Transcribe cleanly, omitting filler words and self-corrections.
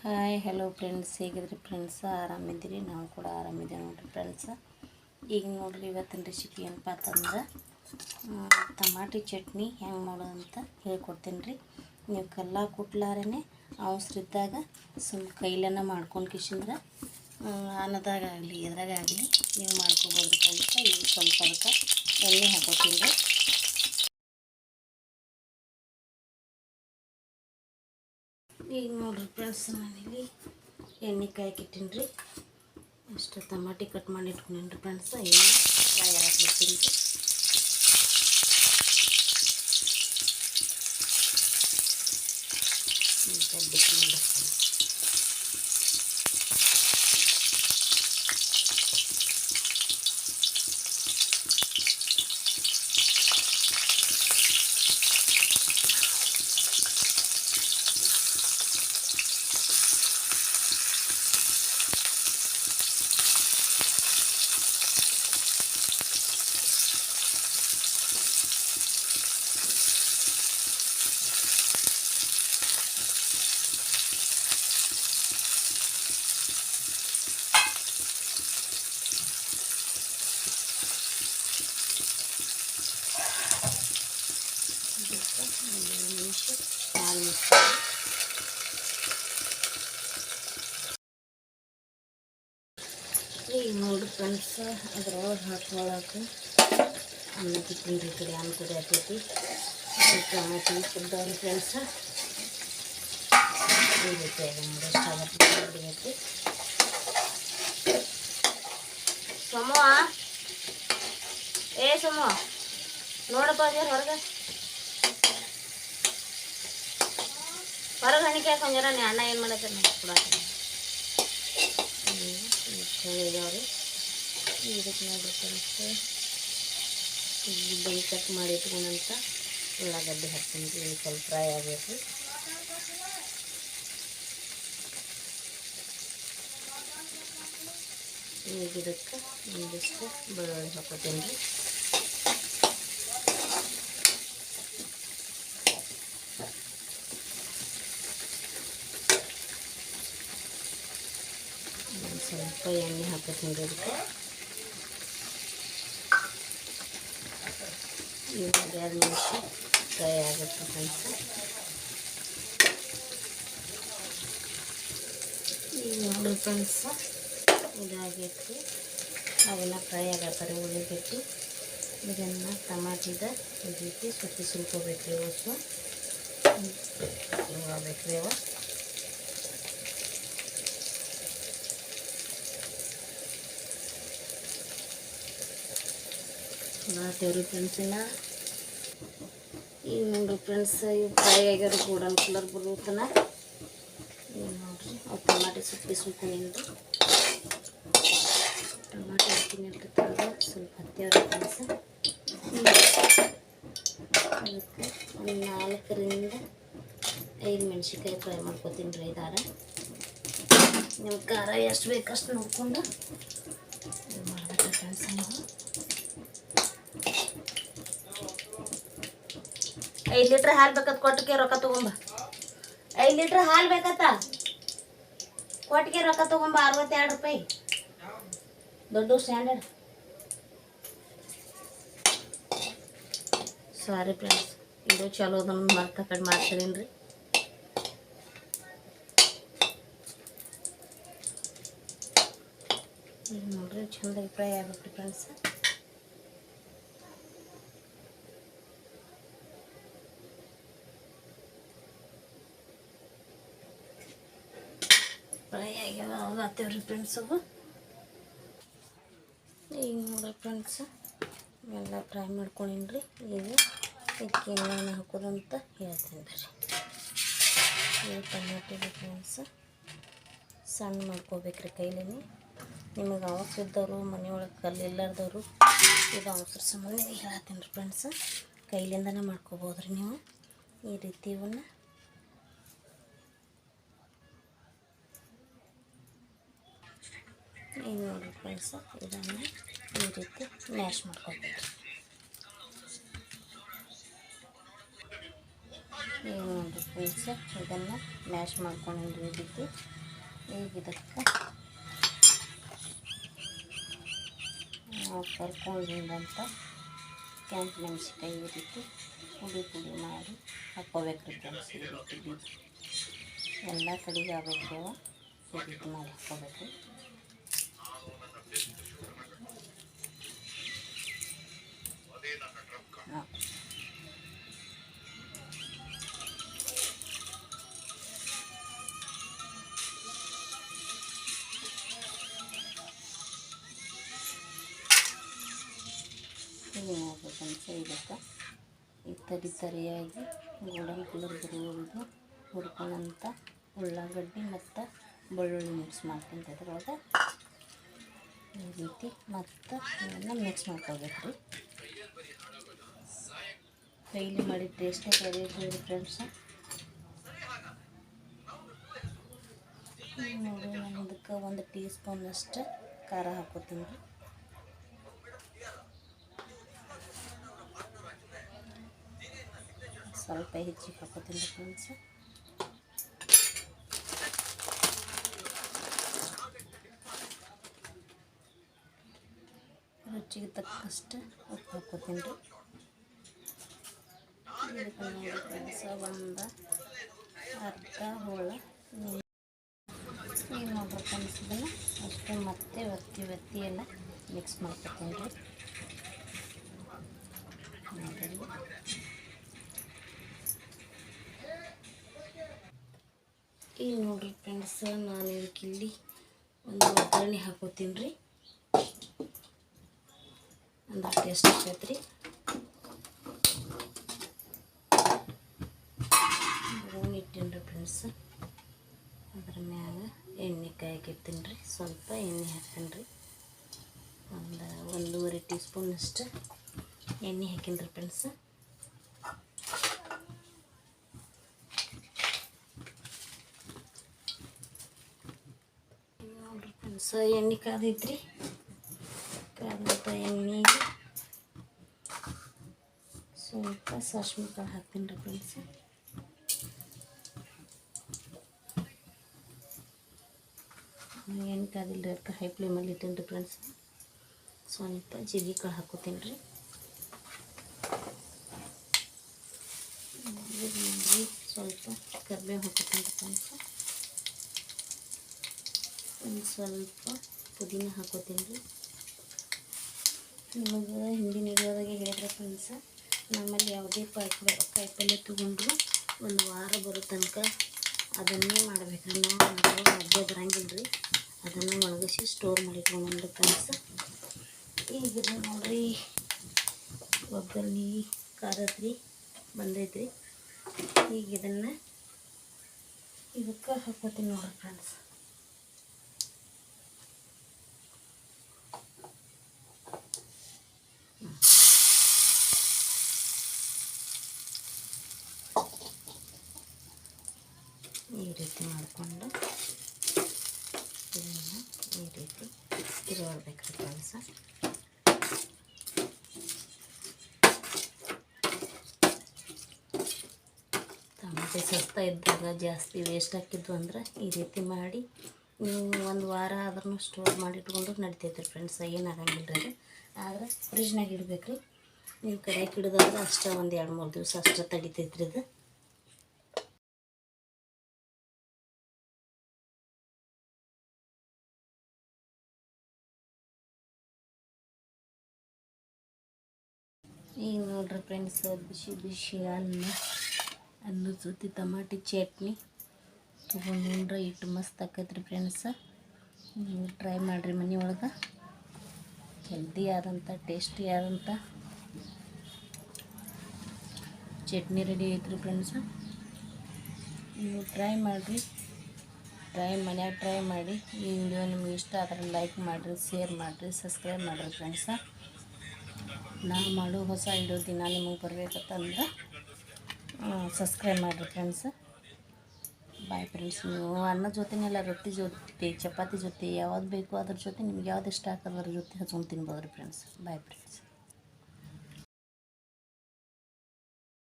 Hi hello friends, ಹೇಗಿದ್ರಿ friends? ಆರಾಮಿದ್ದೀರಿ? ನಾವು ಕೂಡ ಆರಾಮಿದ್ದೀವಿ ನೋಡಿರಿ ಫ್ರೆಂಡ್ಸ್. ಈಗ ನೋಡಿರಿ ಇವತ್ತಿನ ರೆಸಿಪಿ ಏನಪ್ಪ ಅಂತಂದ್ರೆ ಟಮಾಟಿ ಚಟ್ನಿ ಹೆಂಗೆ ಮಾಡೋದಂತ ಹೇಳ್ಕೊಡ್ತೀನಿ ರೀ. ನೀವು ಕಲ್ಲ ಕುಟ್ಲಾರೇ ಅವಸರಿದ್ದಾಗ ಸ್ವಲ್ಪ ಕೈಲನ್ನ ಮಾಡ್ಕೊಂಡು ಕಿಶಿಂದ್ರೆ ಅನ್ನದಾಗಲಿ ಎದ್ರಾಗಲಿ ನೀವು ಮಾಡ್ಕೊಬೋದು ಫ್ರೆಂಡ್ಸ್. ಈಗ ಸ್ವಲ್ಪ ಅದಕ್ಕೆ ಎಣ್ಣೆ ಹಾಕೋತೀನಿ ರೀ. ಈಗ ನೋಡಿರಿ ಫ್ರೆಂಡ್ಸ್, ನಾನಿಲ್ಲಿ ಎಣ್ಣೆ ಕಾಯಕ್ಕಿಟ್ಟಿನಿ ರೀ. ಅಷ್ಟು ಟಮಾಟಿ ಕಟ್ ಮಾಡಿ ಇಟ್ಕೊಂಡೇನಿ ರೀ ಫ್ರೆಂಡ್ಸ್. ಈಗ ಫ್ರೈ ಹಾಕ್ಬಿಡ್ತೀನಿ ರೀ. ಗಡ್ಡಿಗೆ ಮಾಡಿಸ್ತೀನಿ. ಈಗ ನೋಡಿ ಫ್ರೆಂಡ್ಸ್, ಅದ್ರೊಳಗೆ ಹಾಕೊಳ್ಳೋಕೆ ಅನ್ನಕ್ಕೆ ತಿಂಡಿ ಕಡೆ ಅನ್ಕಡೆ ಆಗ್ತೈತಿ. ಟಮಾಟಿ ಕುದ್ದಾರಿ ಫ್ರೆಂಡ್ಸ್ ಈ ರೀತಿ ನೋಡಿ ಹೊಡಿಯೈತಿ. ಸಮೂಹ ಸಮೂಹ ನೋಡಪ್ಪ, ಹೊರಗೆ ಹಣಿಕೆ ಹಾಕೊಂಜರ ಅಣ್ಣ ಏನು ಮಾಡತ್ತೆ ಕೂಡ ಇದಾವ್ರಿ. ಇದಕ್ಕೆ ನೋಡ್ರಿ ಫ್ರೆಂಡ್ಸ್, ಬೆಳಿ ಕಟ್ ಮಾಡಿ ಇಟ್ಕೊಂಡಂತ ಉಳ್ಳಾಗಡ್ಡಿ ಹಾಕ್ತೀನಿ ರೀ. ಸ್ವಲ್ಪ ಫ್ರೈ ಆಗಬೇಕು. ಈಗ ಇದಕ್ಕೆ ಒಂದಿಷ್ಟು ಬೆಳ್ಳುಳ್ಳಿ ಹಾಕೋತೀನಿ ರೀ. ಸ್ವಲ್ಪ ಎಣ್ಣೆ ಹಾಕೋತೀನಿ ರೀ ಅದಕ್ಕೆ. ಈಗ 2 ನಿಮಿಷ ಫ್ರೈ ಆಗುತ್ತೆ ಫ್ರೆಂಡ್ಸ್. ಈಗ ನೋಡಿ ಫ್ರೆಂಡ್ಸ್, ಇದಾಗೈತಿ. ಅವೆಲ್ಲ ಫ್ರೈ ಆಗತ್ತಾರೆ ಉಳ್ಳಿಗಡ್ಡಿ. ಇದನ್ನು ಟಮಾಟಿದ ಈ ರೀತಿ ಸುಲ್ಕೋಬೇಕು ರೀ. ಹೊಸು ಆಗಬೇಕು ರೀ. ಮಾಡ್ತೇವ್ರಿ ಫ್ರೆಂಡ್ಸ್. ಈಗ ನೋಡ್ರಿ ಫ್ರೆಂಡ್ಸ್, ಇವು ಫ್ರೈ ಆಗ್ಯಾರ ಗೋಲ್ಡನ್ ಕಲರ್ ಬರುತ್ತನ. ಈಗ ನೋಡ್ರಿ ಅವು ಟಮಾಟಿ ಸುಲ್ಕೊಂಡಿನಿ ರೀ. ಟಮಾಟಿ ಹಾಕಿನಿ ಇಟ್ಟಿರ್ತಾರೆ ಸ್ವಲ್ಪ ಹತ್ತೇವ್ರಿ ಫ್ರೆಂಡ್ಸ್. ಅದಕ್ಕೆ ಒಂದು 4ರಿಂದ 5 ಮೆಣಸಿನ್ಕಾಯಿ ಫ್ರೈ ಮಾಡ್ಕೊತೀನಿ ರೀ. ಇದಾರ ನಿಮ್ಮ ಖಾರ ಎಷ್ಟು ಬೇಕಷ್ಟು ನೋಡಿಕೊಂಡು ಇದು ಮಾಡ್ಬೇಕು ಫ್ರೆಂಡ್ಸ್. ನೀವು 5 ಲೀಟ್ರ್ ಹಾಲು ಬೇಕತ್ ಕೊಟ್ಟಿಗೆ ರೊಕ್ಕ ತೊಗೊಂಬ. 5 ಲೀಟ್ರ್ ಹಾಲು ಬೇಕತ್ತ ಕೊಟ್ಟಿಗೆ ರೊಕ್ಕ ತೊಗೊಂಬ. 62 ರೂಪಾಯಿ ದೊಡ್ಡ ಸ್ಟ್ಯಾಂಡರ್ಡ್. ಸಾರಿ ಫ್ರೆಂಡ್ಸ್, ಇದು ಚಲೋ ಅದನ್ನು ಮರ್ತ ಕಡೆ ಮಾಡ್ತೀನಿ ರೀ. ಈಗ ನೋಡ್ರಿ ಚಂದಾಗಿ ಫ್ರೈ ಆಗ್ಬೇಕು ಫ್ರೆಂಡ್ಸ್. ಫ್ರೈ ಆಗ್ಯಾವ ಆಗತ್ತೇವ್ರಿ ಫ್ರೆಂಡ್ಸ್ ಅವು. ಈಗ ನೋಡ್ರಿ ಫ್ರೆಂಡ್ಸ್, ಎಲ್ಲ ಫ್ರೈ ಮಾಡ್ಕೊಂಡೀನಿ ರೀ. ಈಗ ಇದಕ್ಕೆ ಏನೇನು ಹಾಕೋದಂತ ಹೇಳ್ತೀನಿ ಬರ್ರಿ. ಈಗ ಟಮಾಟಿ ಫ್ರೆಂಡ್ಸ್ ಸಣ್ಣ ಮಾಡ್ಕೋಬೇಕ್ರಿ ಕೈಲೇ. ನಿಮಗೆ ಅವಸರ ಇದ್ದವರು ಮನೆಯೊಳಗೆ ಕಲ್ಲಿಲ್ಲಾರ್ದವರು ಇದು ಅವಸರ ಸಂಬಂಧ ಹೇಳ್ತೀನಿ ರೀ ಫ್ರೆಂಡ್ಸ್. ಕೈಲಿಂದನೇ ಮಾಡ್ಕೋಬೋದು ರೀ ನೀವು ಈ ರೀತಿ. ಇವನ್ನ ಈಗ ನೋಡಿರಿ ಫ್ರೆಂಡ್ಸ್, ಇದನ್ನು ಈ ರೀತಿ ಮ್ಯಾಶ್ ಮಾಡ್ಕೊಬೇಕು. ಈಗ ನೋಡಿರಿ ಫ್ರೆಂಡ್ಸ್, ಇದನ್ನು ಮ್ಯಾಶ್ ಮಾಡ್ಕೊಂಡು ಹಿಡಿದಿದ್ದು. ಈಗ ಇದಕ್ಕೆ ನಾವು ಕರ್ಕೊಂಡಿದ್ದಂಥ ಕೆಂಪು ಮೆಣಸಿನ್ಕಾಯಿ ಈ ರೀತಿ ಪುಡಿ ಮಾಡಿ ಹಾಕ್ಕೋಬೇಕ್ರಿ ಫ್ರೆಂಡ್ಸ್. ಈ ರೀತಿ ಬೀಜ ಎಲ್ಲ ಕಡೆಗೆ ಆಗಬೇಕು, ಈ ರೀತಿ ಮಾಡಿ ಹಾಕ್ಕೋಬೇಕು. ಹೀಗೆ ನೋಡ್ಬೇಕಂತ ಇದಕ್ಕೆ ಈ ತರಿಯಾಗಿ ಗೋಲ್ಡನ್ ಕಲರ್ ಬರುವುದು ಹುರ್ಕೊಂಡಂಥ ಉಳ್ಳಾಗಡ್ಡಿ ಮತ್ತು ಬೆಳ್ಳುಳ್ಳಿ ಮಿಕ್ಸ್ ಮಾಡ್ಕೊಂತ ಇದ್ರೊಳಗೆ ಈ ರೀತಿ ಮತ್ತು ಇದನ್ನು ಮಿಕ್ಸ್ ಮಾಡ್ಕೋಬೇಕು ರೀ. ಕೈಲಿ ಮಾಡಿ ಟೇಸ್ಟೇ ಬೇರೆ ಇರ್ತದೆ ಫ್ರೆಂಡ್ಸ್. ನೋಡಿ, ನಾನು ಇದಕ್ಕೆ 1 ಟೀ ಸ್ಪೂನಷ್ಟು ಖಾರ ಹಾಕೋತೀನಿ ರೀ. ಸ್ವಲ್ಪ ಹೆಚ್ಚಿಗೆ ಹಾಕೋತೀನಿ ಫ್ರೆಂಡ್ಸ್. ರುಚಿಗೆ ತಕ್ಕಷ್ಟು ಉಪ್ಪು ಹಾಕೋತೀನಿ ರೀ. ಇದಕ್ಕೆ ನೋಡಿ ಫ್ರೆಂಡ್ಸ್, ಒಂದು ಅರ್ಧ ಹೋಳ ಈಗ ನೋಡ್ರಿ ಫ್ರೆಂಡ್ಸ್, ಇದನ್ನು ಅಷ್ಟು ಮತ್ತೆ ಒತ್ತಿ ಎಲ್ಲ ಮಿಕ್ಸ್ ಮಾಡ್ಕೊತೀನಿ ರೀ. ನೋಡಿರಿ, ಈಗ ನೋಡಿರಿ ಫ್ರೆಂಡ್ಸ್, ನಾನು ಇದಕ್ಕಿಲ್ಲಿ ಒಂದು ಒಗ್ಗರಣೆ ಹಾಕೋತೀನಿ ರೀ. ಅಂದ್ರೆ ಟೇಸ್ಟ್ ಆಗ್ತೈತೆ ರೀ. ಇಟ್ಟೀನಿ ರೀ ಫ್ರೆಂಡ್ಸ್. ಅದ್ರ ಮ್ಯಾಗ ಎಣ್ಣೆ ಕಾಯಕ್ಕಿರ್ತೀನಿ ರೀ. ಸ್ವಲ್ಪ ಎಣ್ಣೆ ಹಾಕ್ತೀನಿ ರೀ. ಒಂದು 1.5 ಟೀ ಸ್ಪೂನಷ್ಟು ಎಣ್ಣೆ ಹಾಕೀನಿ ರೀ ಫ್ರೆಂಡ್ಸ್. ನೋಡಿರಿ ಫ್ರೆಂಡ್ಸ್, ಎಣ್ಣೆ ಕಾದೈತ್ರಿ. ಕಾದಂಥ ಎಣ್ಣೆಗೆ ಸ್ವಲ್ಪ ಸಾಸ್ವೆ ಕಾಳು ಹಾಕ್ತೀನಿ ರೀ ಫ್ರೆಂಡ್ಸ್. ಎಣ್ಣೆ ಕಾದಿಲ್ಲ ರೀ, ಅದಕ್ಕೆ ಹೈ ಫ್ಲೇಮಲ್ಲಿ ಇಟ್ಟೀನಿ ರೀ ಫ್ರೆಂಡ್ಸ್. ಸ್ವಲ್ಪ ಜೀರಿಗೆ ಕಾಳು ಹಾಕೋತೀನಿ ರೀ. ಸ್ವಲ್ಪ ಕರಿಬೇವು ಹಾಕೋತೀನಿ ರೀ ಫ್ರೆಂಡ್ಸ್. ಒಂದು ಸ್ವಲ್ಪ ಪುದೀನ ಹಾಕೋತೀನಿ ರೀ. ನಿಮಗೆ ಹಿಂದಿನ ವಿಡಿಯೋದಾಗೆ ಹೇಳಿದ್ರೆ ಫ್ರೆಂಡ್ಸ್, ನಮ್ಮಲ್ಲಿ ಯಾವುದೇ ಕಾಯಿಪಲ್ಯ ತೊಗೊಂಡ್ರು 1 ವಾರ ಬರೋ ತನಕ ಅದನ್ನೇ ಮಾಡಬೇಕ್ರಿ. ನಾವು ಮಧ್ಯ ಬರಂಗಿಲ್ಲ ರೀ. ಅದನ್ನು ಒಣಗಿಸಿ ಸ್ಟೋರ್ ಮಾಡಿಟ್ಕೊಂಡ್ರಿ ಫ್ರೆಂಡ್ಸ್. ಈಗ ನೋಡ್ರಿ, ಒಗ್ಗರಣೆ ಖಾರದ್ರಿ ಬಂದೈತ್ರಿ. ಈಗ ಇದನ್ನು ಇದಕ್ಕೆ ಹಾಕೋತೀನಿ ನೋಡ್ರಿ ಫ್ರೆಂಡ್ಸ್. ಈ ರೀತಿ ಮಾಡಿಕೊಂಡು ಇದನ್ನು ಈ ರೀತಿ ತಿರುಗಾಡ್ಬೇಕ್ರಿ ಫ್ರೆಂಡ್ಸ್. ಟಮಾಟೆ ಸಸ್ತಾ ಇದ್ದಾಗ ಜಾಸ್ತಿ ವೇಸ್ಟ್ ಹಾಕಿದ್ವು ಅಂದ್ರೆ ಈ ರೀತಿ ಮಾಡಿ ನೀವು 1 ವಾರ ಆದ್ರೂ ಸ್ಟೋರ್ ಮಾಡಿಟ್ಕೊಂಡು ನಡಿತೈತೆ ರೀ ಫ್ರೆಂಡ್ಸ್. ಏನಾಗಂಗಿಲ್ಲ ರೀ. ಆದರೆ ಫ್ರಿಜ್ನಾಗ ಇಡ್ಬೇಕು ರೀ. ನೀವು ಕಡೆಯಾಗಿ ಹಿಡಿದಾದ್ರೆ ಅಷ್ಟೇ 1-2-3 ದಿವಸ ಅಷ್ಟೇ ತಡಿತೈತೆ ರೀ ಇದು. ಈಗ ನೋಡ್ರಿ ಫ್ರೆಂಡ್ಸ್, ಬಿಸಿ ಬಿಸಿ ಅನ್ನದ ಜೊತೆ ಟಮಾಟಿ ಚಟ್ನಿ ತೊಗೊಂಡ್ರೆ ಇಟ್ಟು ಮಸ್ತ್ ಆಕೈತ್ರಿ ಫ್ರೆಂಡ್ಸ್. ನೀವು ಟ್ರೈ ಮಾಡಿರಿ ಮನೆಯೊಳಗೆ. ಹೆಲ್ದಿ ಆದಂಥ ಟೇಸ್ಟಿ ಆದಂಥ ಚಟ್ನಿ ರೆಡಿ ಐತ್ರಿ ಫ್ರೆಂಡ್ಸ್. ನೀವು ಟ್ರೈ ಮಾಡಿರಿ. ಮನ್ಯಾಗ ಟ್ರೈ ಮಾಡಿ. ಈ ವಿಡಿಯೋ ನಿಮ್ಗೆ ಇಷ್ಟ ಆದರೆ ಲೈಕ್ ಮಾಡಿರಿ, ಶೇರ್ ಮಾಡಿರಿ, ಸಬ್ಸ್ಕ್ರೈಬ್ ಮಾಡಿರಿ ಫ್ರೆಂಡ್ಸ. ನಾನು ಮಾಡೋ ಹೊಸ ವಿಡಿಯೋ ದಿನ ನಿಮಗೆ ಬರಬೇಕಂತಂದ್ರೆ ಸಬ್ಸ್ಕ್ರೈಬ್ ಮಾಡಿರಿ ಫ್ರೆಂಡ್ಸ್. Bye friends. ನೀವು ಅನ್ನದ ಜೊತೆನೆಲ್ಲ ರೊಟ್ಟಿ ಜೊತೆ, ಚಪಾತಿ ಜೊತೆ ಯಾವ್ದು ಬೇಕು ಅದ್ರ ಜೊತೆ ನಿಮ್ಗೆ ಯಾವ್ದು ಇಷ್ಟ ಆಗ್ತದೆ ಅದ್ರ ಜೊತೆ ಹಚ್ಕೊಂಡು ತಿನ್ಬೋದು ರೀ ಫ್ರೆಂಡ್ಸ್. Bye friends.